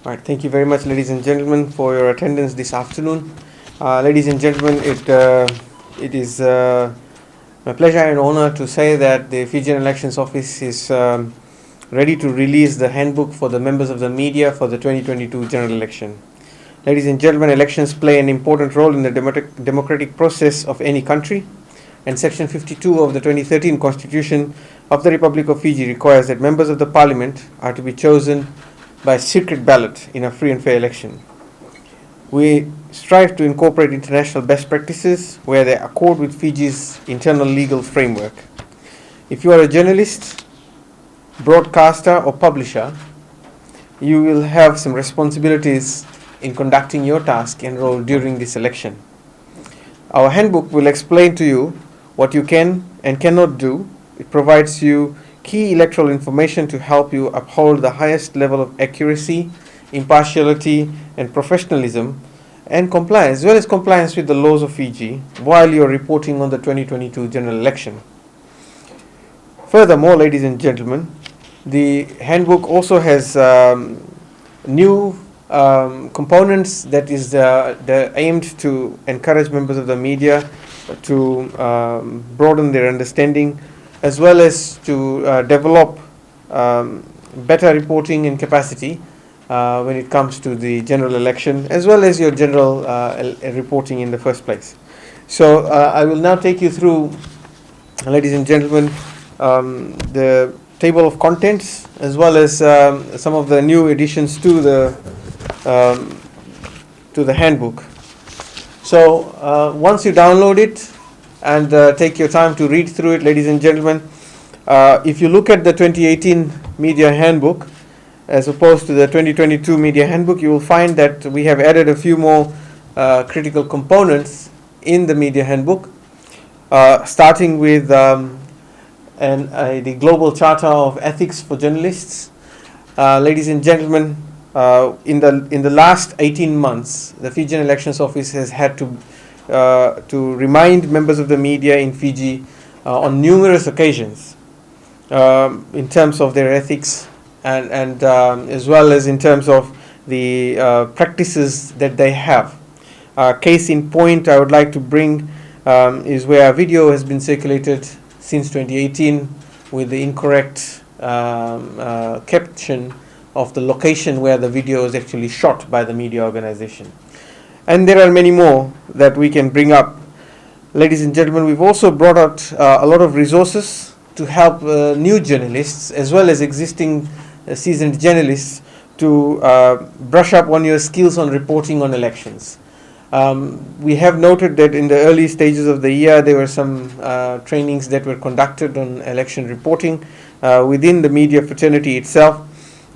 All right, thank you very much, ladies and gentlemen, for your attendance this afternoon. Ladies and gentlemen, it is my pleasure and honor to say that the Fijian Elections Office is ready to release the handbook for the members of the media for the 2022 general election. Ladies and gentlemen, elections play an important role in the democratic process of any country, and Section 52 of the 2013 Constitution of the Republic of Fiji requires that members of the Parliament are to be chosen by secret ballot in a free and fair election. We strive to incorporate international best practices where they accord with Fiji's internal legal framework. If you are a journalist, broadcaster, or publisher, you will have some responsibilities in conducting your task and role during this election. Our handbook will explain to you what you can and cannot do. It provides you key electoral information to help you uphold the highest level of accuracy, impartiality, and professionalism, and compliance, as well as compliance with the laws of Fiji while you're reporting on the 2022 general election. Furthermore, ladies and gentlemen, the handbook also has new components that is aimed to encourage members of the media to broaden their understanding, as well as to develop better reporting and capacity when it comes to the general election, as well as your general reporting in the first place. So I will now take you through, ladies and gentlemen, the table of contents, as well as some of the new additions to the handbook. So once you download it and take your time to read through it, ladies and gentlemen, if you look at the 2018 media handbook as opposed to the 2022 media handbook, you will find that we have added a few more critical components in the media handbook, starting with the Global Charter of Ethics for Journalists. Ladies and gentlemen, in the last 18 months, the Fijian Elections Office has had to remind members of the media in Fiji on numerous occasions in terms of their ethics and as well as in terms of the practices that they have. Case in point I would like to bring is where a video has been circulated since 2018 with the incorrect caption of the location where the video is actually shot by the media organization. And there are many more that we can bring up. Ladies and gentlemen, we've also brought out a lot of resources to help new journalists as well as existing seasoned journalists to brush up on your skills on reporting on elections. We have noted that in the early stages of the year there were some trainings that were conducted on election reporting within the media fraternity itself.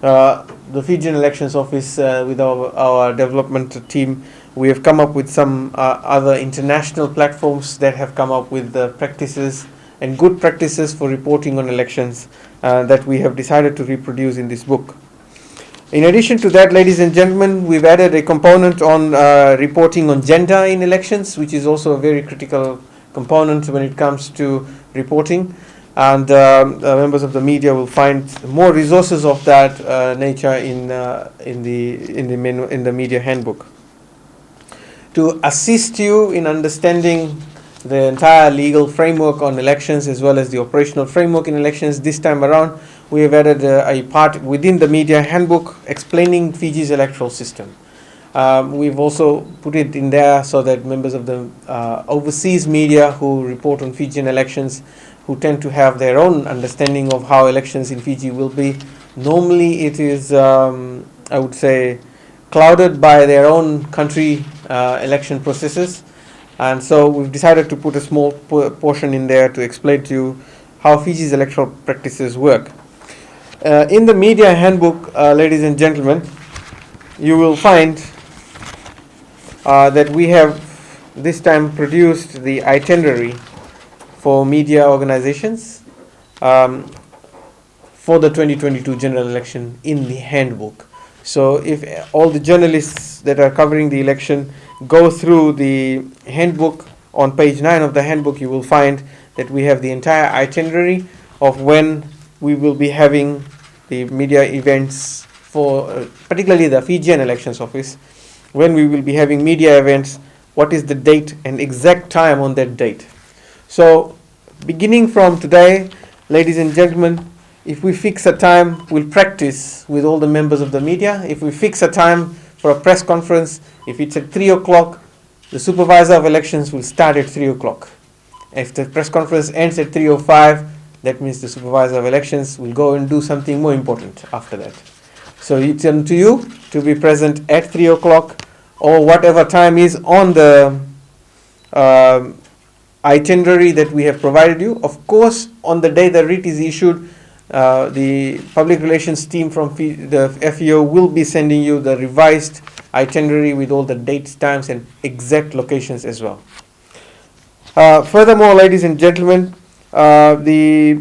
The Fijian Elections Office with our development team, we have come up with some other international platforms that have come up with the practices and good practices for reporting on elections that we have decided to reproduce in this book. In addition to that, ladies and gentlemen, we've added a component on reporting on gender in elections, which is also a very critical component when it comes to reporting. And members of the media will find more resources of that nature in the media handbook. To assist you in understanding the entire legal framework on elections as well as the operational framework in elections, this time around we have added a part within the media handbook explaining Fiji's electoral system. We've also put it in there so that members of the overseas media who report on Fijian elections, who tend to have their own understanding of how elections in Fiji will be, normally it is, I would say, clouded by their own country election processes. And so we've decided to put a small portion in there to explain to you how Fiji's electoral practices work. In the media handbook, ladies and gentlemen, you will find that we have this time produced the itinerary for media organizations for the 2022 general election in the handbook. So if all the journalists that are covering the election go through the handbook, on page 9 of the handbook you will find that we have the entire itinerary of when we will be having the media events for particularly the Fijian Elections Office, when we will be having media events, what is the date and exact time on that date. So beginning from today, ladies and gentlemen, if we fix a time, we'll practice with all the members of the media. If we fix a time for a press conference, if it's at 3 o'clock, the supervisor of elections will start at 3 o'clock. If the press conference ends at 3:05, that means the supervisor of elections will go and do something more important after that. So it's up to you to be present at 3 o'clock or whatever time is on the itinerary that we have provided you. Of course, on the day the writ is issued, the public relations team from the FEO will be sending you the revised itinerary with all the dates, times, and exact locations as well. Furthermore, ladies and gentlemen, the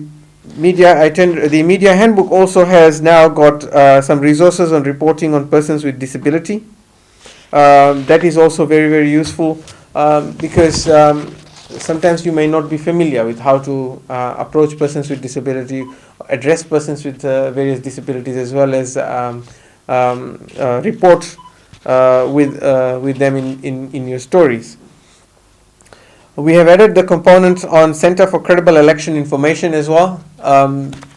media handbook also has now got some resources on reporting on persons with disability. That is also very, very useful because sometimes you may not be familiar with how to approach persons with disability, address persons with various disabilities, as well as report with them in your stories. We have added the component on Center for Credible Election Information as well.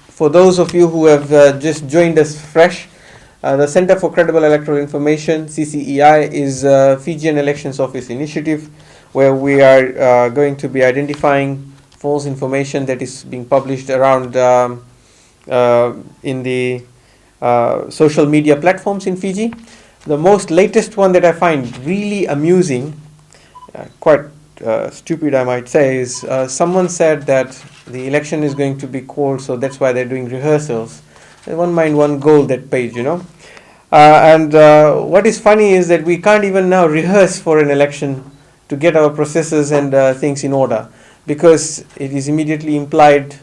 For those of you who have just joined us fresh, the Center for Credible Electoral Information, CCEI, is a Fijian Elections Office initiative where we are going to be identifying false information that is being published around in the social media platforms in Fiji. The most latest one that I find really amusing, quite stupid I might say, is someone said that the election is going to be called, so that's why they're doing rehearsals. One mind, one goal, that page, you know. And what is funny is that we can't even now rehearse for an election to get our processes and things in order, because it is immediately implied,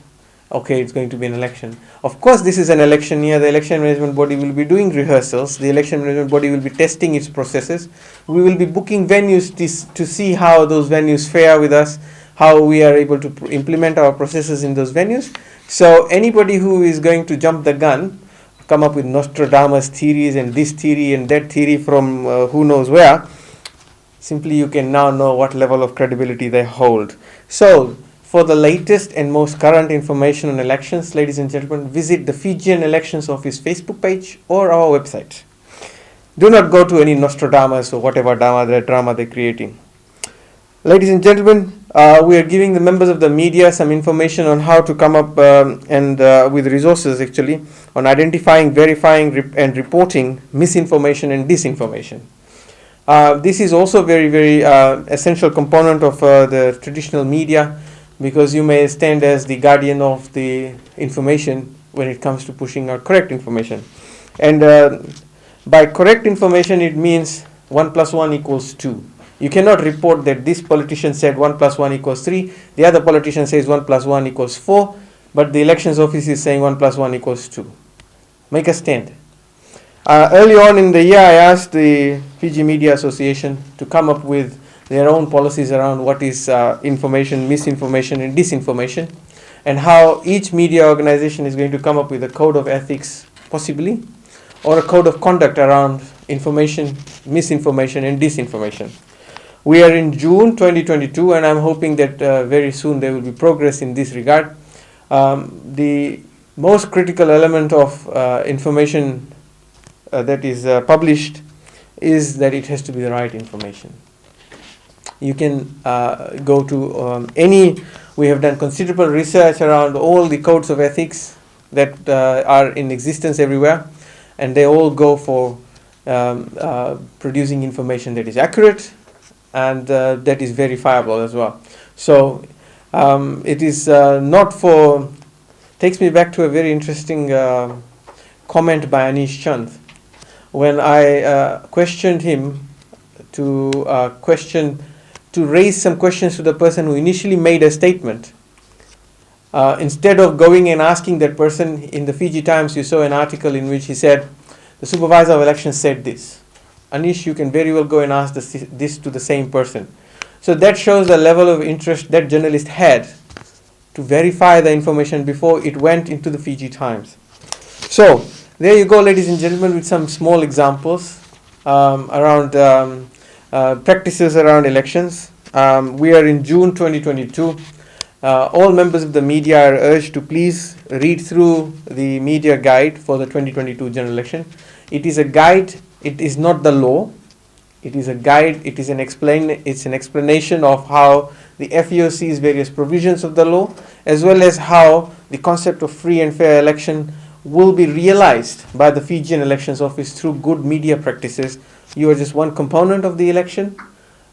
okay, it's going to be an election. Of course, this is an election year. The election management body will be doing rehearsals. The election management body will be testing its processes. We will be booking venues to see how those venues fare with us, how we are able to implement our processes in those venues. So anybody who is going to jump the gun, come up with Nostradamus theories and this theory and that theory from who knows where, simply you can now know what level of credibility they hold. So for the latest and most current information on elections, ladies and gentlemen, visit the Fijian Elections Office Facebook page or our website. Do not go to any Nostradamus or whatever drama they're creating. Ladies and gentlemen, we are giving the members of the media some information on how to come up and with resources actually on identifying, verifying, and reporting misinformation and disinformation. This is also very, very essential component of the traditional media, because you may stand as the guardian of the information when it comes to pushing out correct information. And by correct information, it means 1 + 1 = 2. You cannot report that this politician said 1 + 1 = 3, the other politician says 1 + 1 = 4, but the elections office is saying 1 + 1 = 2. Make a stand. Early on in the year, I asked the Fiji Media Association to come up with their own policies around what is information, misinformation, and disinformation, and how each media organization is going to come up with a code of ethics, possibly, or a code of conduct around information, misinformation, and disinformation. We are in June 2022, and I'm hoping that very soon there will be progress in this regard. The most critical element of information that is published is that it has to be the right information. You can go to we have done considerable research around all the codes of ethics that are in existence everywhere, and they all go for producing information that is accurate and that is verifiable as well. So it is not for, takes me back to a very interesting comment by Anish Chand. When I questioned him to raise some questions to the person who initially made a statement, instead of going and asking that person, in the Fiji Times you saw an article in which he said, the supervisor of elections said this. Anish, you can very well go and ask this to the same person. So that shows the level of interest that journalist had to verify the information before it went into the Fiji Times. So There you go, ladies and gentlemen, with some small examples around practices around elections. We are in June 2022. All members of the media are urged to please read through the media guide for the 2022 general election. It is a guide, it is not the law. It is a guide, it's an explanation of how the FEO sees various provisions of the law, as well as how the concept of free and fair election will be realized by the Fijian Elections Office through good media practices. You are just one component of the election.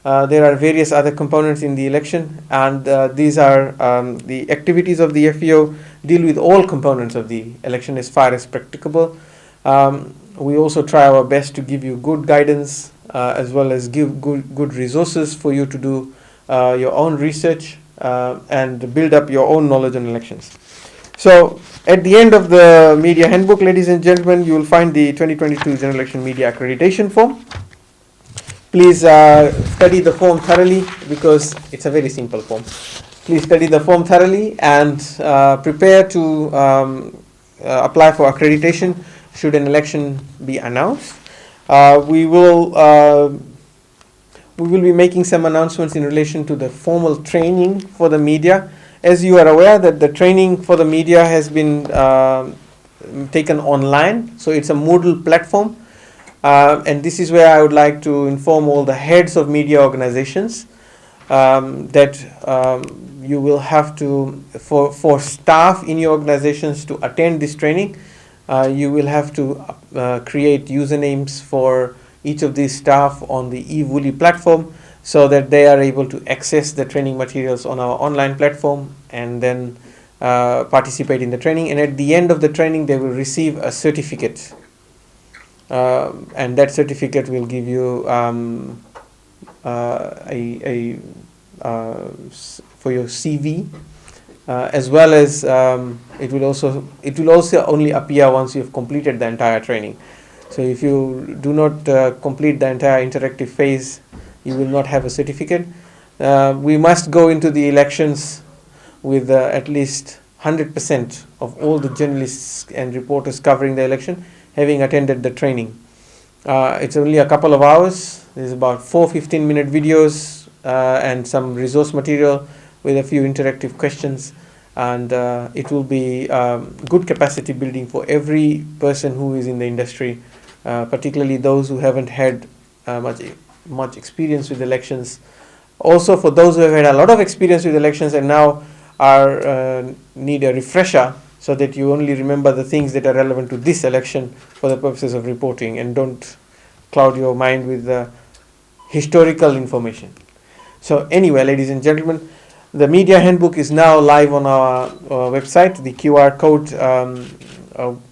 There are various other components in the election, and these are the activities of the FEO deal with all components of the election as far as practicable. We also try our best to give you good guidance as well as give good resources for you to do your own research and build up your own knowledge on elections. So at the end of the media handbook, ladies and gentlemen, you will find the 2022 general election media accreditation form. Please study the form thoroughly, because it's a very simple form. Please study the form thoroughly and prepare to apply for accreditation should an election be announced. We will be making some announcements in relation to the formal training for the media. As you are aware that the training for the media has been taken online, so it's a Moodle platform. And this is where I would like to inform all the heads of media organizations that you will have to, for staff in your organizations to attend this training, you will have to create usernames for each of these staff on the eWoolly platform, so that they are able to access the training materials on our online platform and then participate in the training. And at the end of the training, they will receive a certificate. And that certificate will give you for your CV, as well as it will also only appear once you have completed the entire training. So if you do not complete the entire interactive phase, you will not have a certificate. We must go into the elections with at least 100% of all the journalists and reporters covering the election having attended the training. It's only a couple of hours. There's about 4 15-minute videos and some resource material with a few interactive questions, and it will be good capacity building for every person who is in the industry, particularly those who haven't had much experience with elections. Also for those who have had a lot of experience with elections and now need a refresher, so that you only remember the things that are relevant to this election for the purposes of reporting, and don't cloud your mind with historical information. So anyway, ladies and gentlemen, the media handbook is now live on our website. The QR code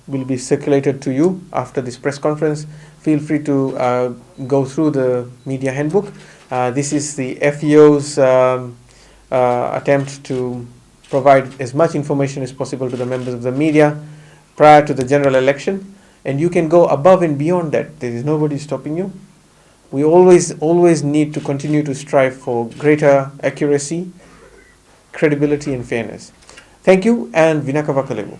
will be circulated to you after this press conference. Feel free to go through the media handbook. This is the FEO's attempt to provide as much information as possible to the members of the media prior to the general election, and you can go above and beyond that. There is nobody stopping you. We always need to continue to strive for greater accuracy, credibility and fairness. Thank you, and Vinaka Vakalevu.